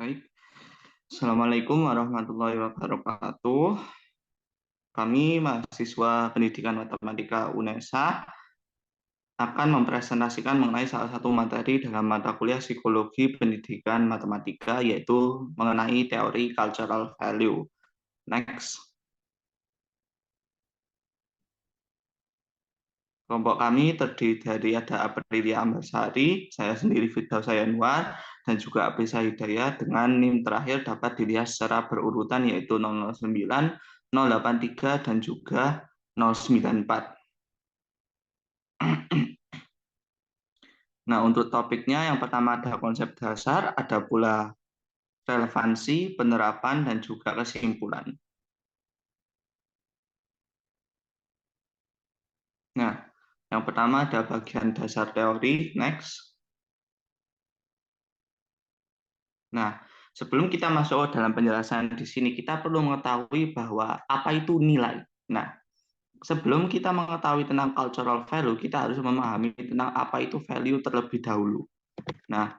Baik, Assalamualaikum warahmatullahi wabarakatuh. Kami mahasiswa Pendidikan Matematika UNESA akan mempresentasikan mengenai salah satu materi dalam mata kuliah Psikologi Pendidikan Matematika, yaitu mengenai teori cultural value. Next. Kelompok kami terdiri dari ada Aprilia Ambarsari, saya sendiri Firdaus Yanuar, dan juga Aprisa Hidayat dengan NIM terakhir dapat dilihat secara berurutan yaitu 009, 083, dan juga 094. Nah, untuk topiknya yang pertama ada konsep dasar, ada pula relevansi, penerapan, dan juga kesimpulan. Nah, yang pertama ada bagian dasar teori, next. Nah, sebelum kita masuk dalam penjelasan di sini, kita perlu mengetahui bahwa apa itu nilai. Nah, sebelum kita mengetahui tentang cultural value, kita harus memahami tentang apa itu value terlebih dahulu. Nah,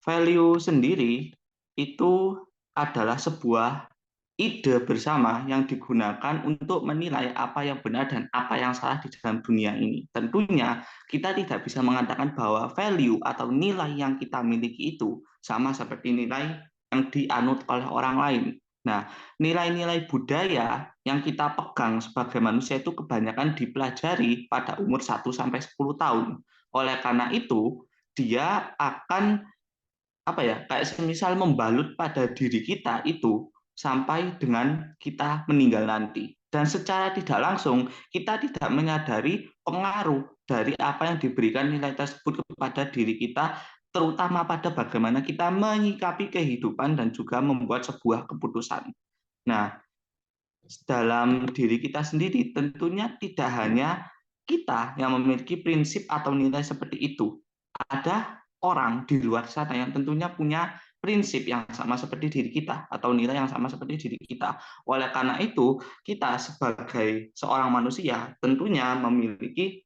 value sendiri itu adalah sebuah ide bersama yang digunakan untuk menilai apa yang benar dan apa yang salah di dalam dunia ini. Tentunya kita tidak bisa mengatakan bahwa value atau nilai yang kita miliki itu sama seperti nilai yang dianut oleh orang lain. Nah, nilai-nilai budaya yang kita pegang sebagai manusia itu kebanyakan dipelajari pada umur 1-10 tahun. Oleh karena itu, dia akan kayak semisal membalut pada diri kita itu sampai dengan kita meninggal nanti. Dan secara tidak langsung kita tidak menyadari pengaruh dari apa yang diberikan nilai tersebut kepada diri kita, terutama pada bagaimana kita menyikapi kehidupan dan juga membuat sebuah keputusan. Nah, dalam diri kita sendiri tentunya tidak hanya kita yang memiliki prinsip atau nilai seperti itu. Ada orang di luar sana yang tentunya punya prinsip yang sama seperti diri kita atau nilai yang sama seperti diri kita. Oleh karena itu, kita sebagai seorang manusia tentunya memiliki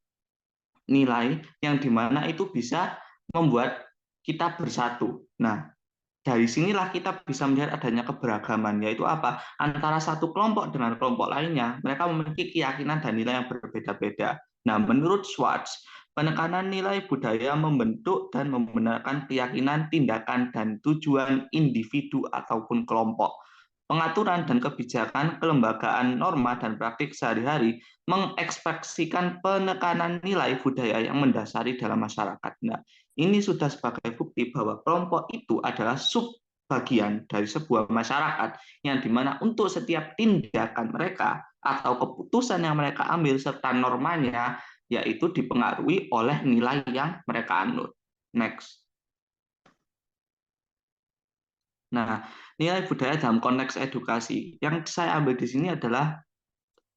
nilai yang dimana itu bisa membuat kita bersatu. Nah, dari sinilah kita bisa melihat adanya keberagaman, yaitu apa? Antara satu kelompok dengan kelompok lainnya, mereka memiliki keyakinan dan nilai yang berbeda-beda. Nah, menurut Schwartz, penekanan nilai budaya membentuk dan membenarkan keyakinan, tindakan, dan tujuan individu ataupun kelompok. Pengaturan dan kebijakan, kelembagaan, norma, dan praktik sehari-hari mengekspresikan penekanan nilai budaya yang mendasari dalam masyarakat. Nah, ini sudah sebagai bukti bahwa kelompok itu adalah subbagian dari sebuah masyarakat yang dimana untuk setiap tindakan mereka atau keputusan yang mereka ambil serta normanya yaitu dipengaruhi oleh nilai yang mereka anut. Next. Nah, nilai budaya dalam konteks edukasi yang saya ambil di sini adalah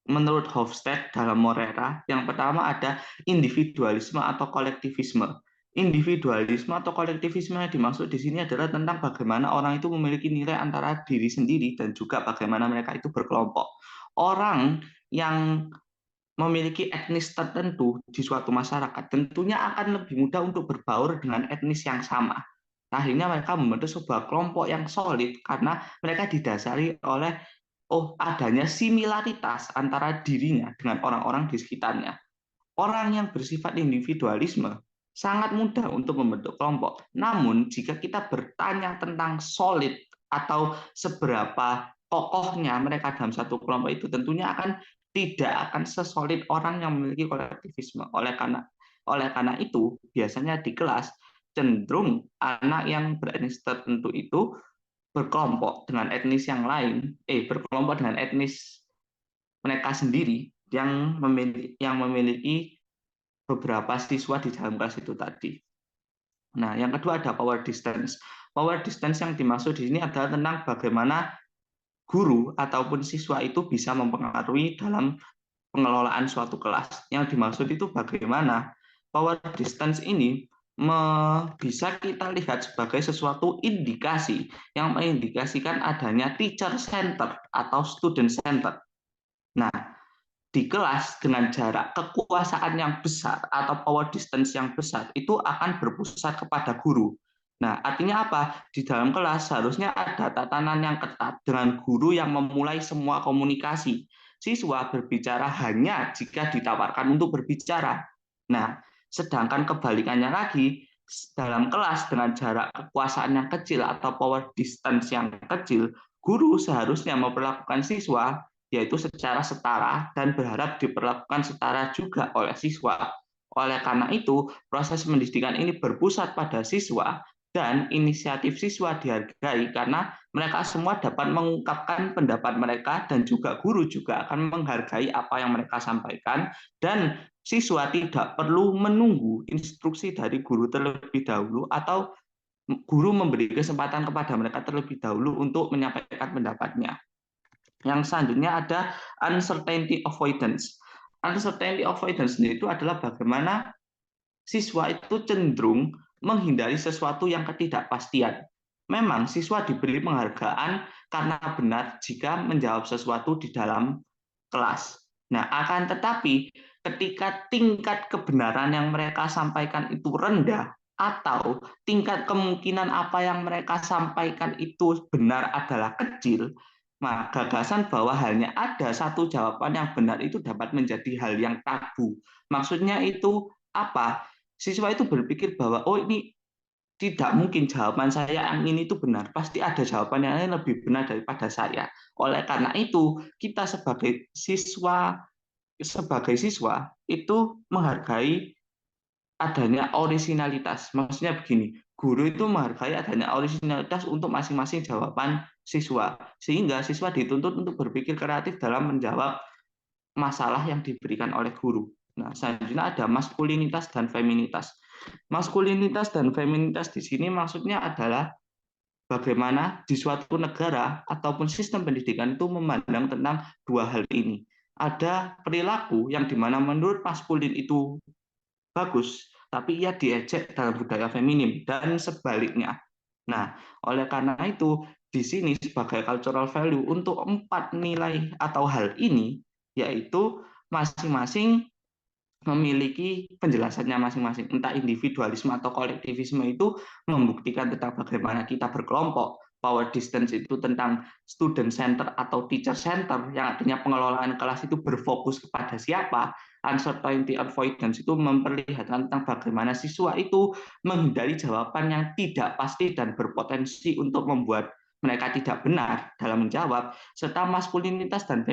menurut Hofstede dalam Morera, yang pertama ada individualisme atau kolektivisme. Individualisme atau kolektivisme yang dimaksud di sini adalah tentang bagaimana orang itu memiliki nilai antara diri sendiri dan juga bagaimana mereka itu berkelompok. Orang yang memiliki etnis tertentu di suatu masyarakat tentunya akan lebih mudah untuk berbaur dengan etnis yang sama. Akhirnya mereka membentuk sebuah kelompok yang solid karena mereka didasari oleh adanya similaritas antara dirinya dengan orang-orang di sekitarnya. Orang yang bersifat individualisme sangat mudah untuk membentuk kelompok. Namun jika kita bertanya tentang solid atau seberapa kokohnya mereka dalam satu kelompok itu tentunya tidak akan sesolid orang yang memiliki kolektivisme. Oleh karena itu biasanya di kelas cenderung anak yang beretnis tertentu itu berkelompok dengan etnis yang lain, berkelompok dengan etnis mereka sendiri yang memiliki beberapa siswa di dalam kelas itu tadi. Nah, yang kedua ada power distance. Power distance yang dimaksud di sini adalah tentang bagaimana guru ataupun siswa itu bisa mempengaruhi dalam pengelolaan suatu kelas. Yang dimaksud itu bagaimana power distance ini bisa kita lihat sebagai sesuatu indikasi yang mengindikasikan adanya teacher center atau student center. Nah, di kelas dengan jarak kekuasaan yang besar atau power distance yang besar itu akan berpusat kepada guru. Nah, artinya apa? Di dalam kelas seharusnya ada tatanan yang ketat dengan guru yang memulai semua komunikasi. Siswa berbicara hanya jika ditawarkan untuk berbicara. Nah, sedangkan kebalikannya lagi, dalam kelas dengan jarak kekuasaan yang kecil atau power distance yang kecil, guru seharusnya memperlakukan siswa yaitu secara setara dan berharap diperlakukan setara juga oleh siswa. Oleh karena itu, proses pendidikan ini berpusat pada siswa dan inisiatif siswa dihargai karena mereka semua dapat mengungkapkan pendapat mereka dan juga guru juga akan menghargai apa yang mereka sampaikan dan siswa tidak perlu menunggu instruksi dari guru terlebih dahulu atau guru memberi kesempatan kepada mereka terlebih dahulu untuk menyampaikan pendapatnya. Yang selanjutnya ada uncertainty avoidance. Uncertainty avoidance itu adalah bagaimana siswa itu cenderung menghindari sesuatu yang ketidakpastian. Memang siswa diberi penghargaan karena benar jika menjawab sesuatu di dalam kelas. Nah, akan tetapi ketika tingkat kebenaran yang mereka sampaikan itu rendah atau tingkat kemungkinan apa yang mereka sampaikan itu benar adalah kecil, maka gagasan bahwa hanya ada satu jawaban yang benar itu dapat menjadi hal yang tabu. Maksudnya itu apa? Siswa itu berpikir bahwa oh ini tidak mungkin jawaban saya yang ini itu benar, pasti ada jawaban yang lain lebih benar daripada saya. Oleh karena itu, kita sebagai siswa itu menghargai adanya orisinalitas. Maksudnya begini, guru itu menghargai adanya orisinalitas untuk masing-masing jawaban siswa, sehingga siswa dituntut untuk berpikir kreatif dalam menjawab masalah yang diberikan oleh guru. Nah, selanjutnya ada maskulinitas dan feminitas. Maskulinitas dan feminitas di sini maksudnya adalah bagaimana di suatu negara ataupun sistem pendidikan itu memandang tentang dua hal ini. Ada perilaku yang dimana menurut maskulin itu bagus, tapi ia diejek dalam budaya feminim dan sebaliknya. Nah, oleh karena itu di sini sebagai cultural value untuk 4 nilai atau hal ini yaitu masing-masing memiliki penjelasannya masing-masing. Entah individualisme atau kolektivisme itu membuktikan tentang bagaimana kita berkelompok. Power distance itu tentang student center atau teacher center, yang artinya pengelolaan kelas itu berfokus kepada siapa. Uncertainty avoidance itu memperlihatkan tentang bagaimana siswa itu menghindari jawaban yang tidak pasti dan berpotensi untuk membuat mereka tidak benar dalam menjawab, serta maskulinitas dan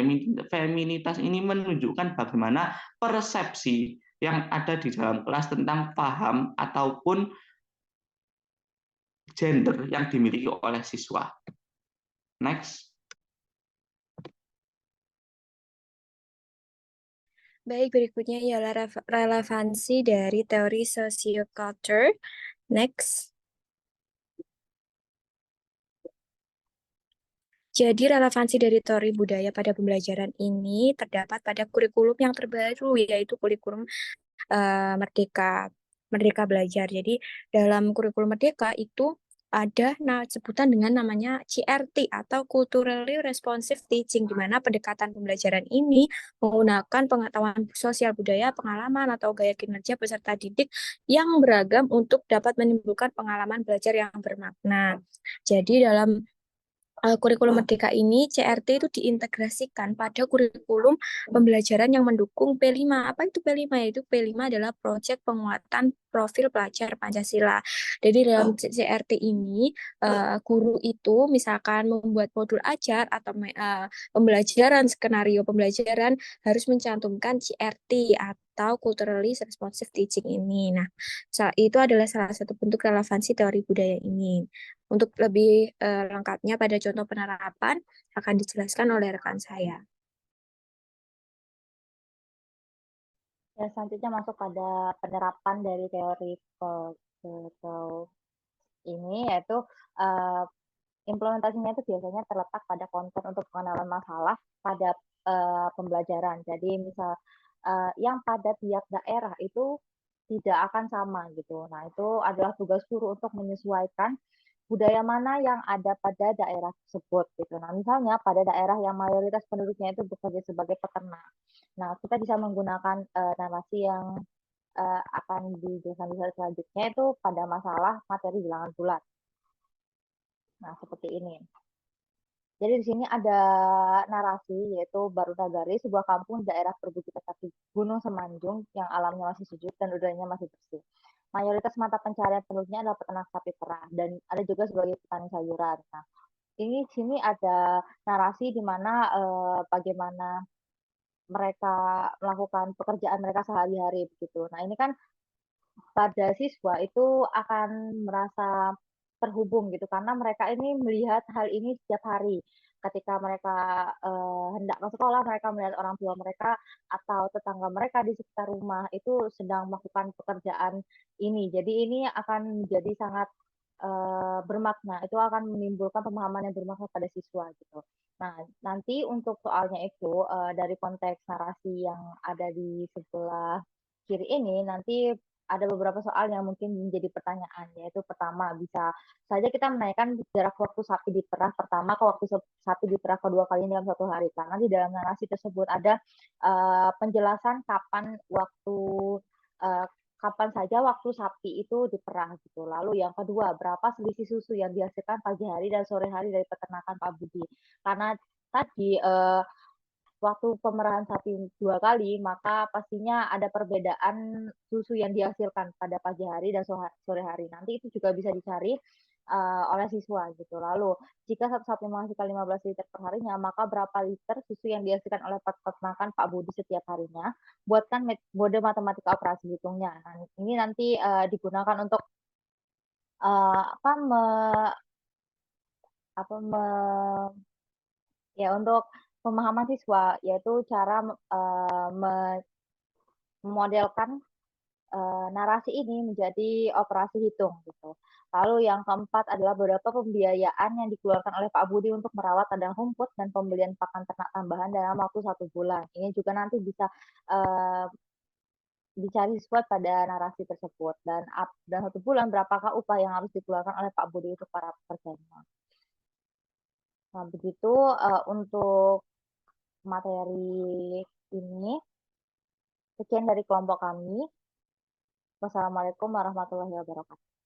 feminitas ini menunjukkan bagaimana persepsi yang ada di dalam kelas tentang paham ataupun gender yang dimiliki oleh siswa. Next. Baik, berikutnya ialah relevansi dari teori socioculture. Next. Jadi relevansi dari teori budaya pada pembelajaran ini terdapat pada kurikulum yang terbaru, yaitu kurikulum Merdeka, Merdeka Belajar. Jadi dalam kurikulum Merdeka itu ada sebutan dengan namanya CRT atau Culturally Responsive Teaching, di mana pendekatan pembelajaran ini menggunakan pengetahuan sosial budaya, pengalaman, atau gaya kinerja peserta didik yang beragam untuk dapat menimbulkan pengalaman belajar yang bermakna. Jadi dalam kurikulum Merdeka ini, CRT itu diintegrasikan pada kurikulum pembelajaran yang mendukung P5. Apa itu P5? Yaitu P5 adalah proyek penguatan profil pelajar Pancasila. Jadi dalam CRT ini, guru itu misalkan membuat modul ajar atau pembelajaran, skenario pembelajaran harus mencantumkan CRT atau Culturally Responsive Teaching ini. Nah, itu adalah salah satu bentuk relevansi teori budaya ini. Untuk lebih lengkapnya pada contoh penerapan akan dijelaskan oleh rekan saya. Ya, selanjutnya masuk pada penerapan dari teori ini, yaitu implementasinya itu biasanya terletak pada konten untuk pengenalan masalah pada pembelajaran. Jadi misal yang pada tiap daerah itu tidak akan sama gitu. Nah, itu adalah tugas guru untuk menyesuaikan budaya mana yang ada pada daerah tersebut gitu. Nah, misalnya pada daerah yang mayoritas penduduknya itu bekerja sebagai peternak. Nah, kita bisa menggunakan narasi yang akan dijelaskan di slide selanjutnya itu pada masalah materi bilangan bulat. Nah, seperti ini. Jadi di sini ada narasi yaitu Barunagari, sebuah kampung di daerah perbukitan kaki Gunung Semanjung yang alamnya masih sejuk dan udaranya masih bersih. Mayoritas mata pencarian penduduknya adalah peternak sapi perah dan ada juga sebagai petani sayuran. Nah, ini sini ada narasi di mana bagaimana mereka melakukan pekerjaan mereka sehari-hari begitu. Nah, ini kan pada siswa itu akan merasa terhubung gitu karena mereka ini melihat hal ini setiap hari. Ketika mereka hendak ke sekolah, mereka melihat orang tua mereka atau tetangga mereka di sekitar rumah itu sedang melakukan pekerjaan ini. Jadi ini akan menjadi sangat bermakna. Itu akan menimbulkan pemahaman yang bermakna pada siswa gitu. Nah, nanti untuk soalnya itu dari konteks narasi yang ada di sebelah kiri ini nanti ada beberapa soal yang mungkin menjadi pertanyaan, yaitu pertama bisa saja kita menanyakan jarak waktu sapi diperah pertama ke waktu sapi diperah kedua kali dalam satu hari, karena di dalam narasi tersebut ada penjelasan kapan saja waktu sapi itu diperah gitu. Lalu yang kedua, berapa selisih susu yang dihasilkan pagi hari dan sore hari dari peternakan Pak Budi? Karena tadi waktu pemerahan sapi 2 kali, maka pastinya ada perbedaan susu yang dihasilkan pada pagi hari dan sore hari. Nanti itu juga bisa dicari oleh siswa gitu. Lalu, jika satu sapi menghasilkan 15 liter per harinya, maka berapa liter susu yang dihasilkan oleh peternakan Pak Budi setiap harinya? Buatkan metode matematika operasi hitungnya. Nah, ini nanti digunakan untuk apa ya untuk pemahaman siswa, yaitu cara memodelkan narasi ini menjadi operasi hitung gitu. Lalu yang keempat adalah beberapa pembiayaan yang dikeluarkan oleh Pak Budi untuk merawat kandang rumput dan pembelian pakan ternak tambahan dalam waktu 1 bulan. Ini juga nanti bisa dicari siswa pada narasi tersebut. Dan 1 bulan berapakah upah yang harus dikeluarkan oleh Pak Budi untuk para pekerjanya. Nah, begitu untuk materi ini. Sekian dari kelompok kami. Wassalamualaikum warahmatullahi wabarakatuh.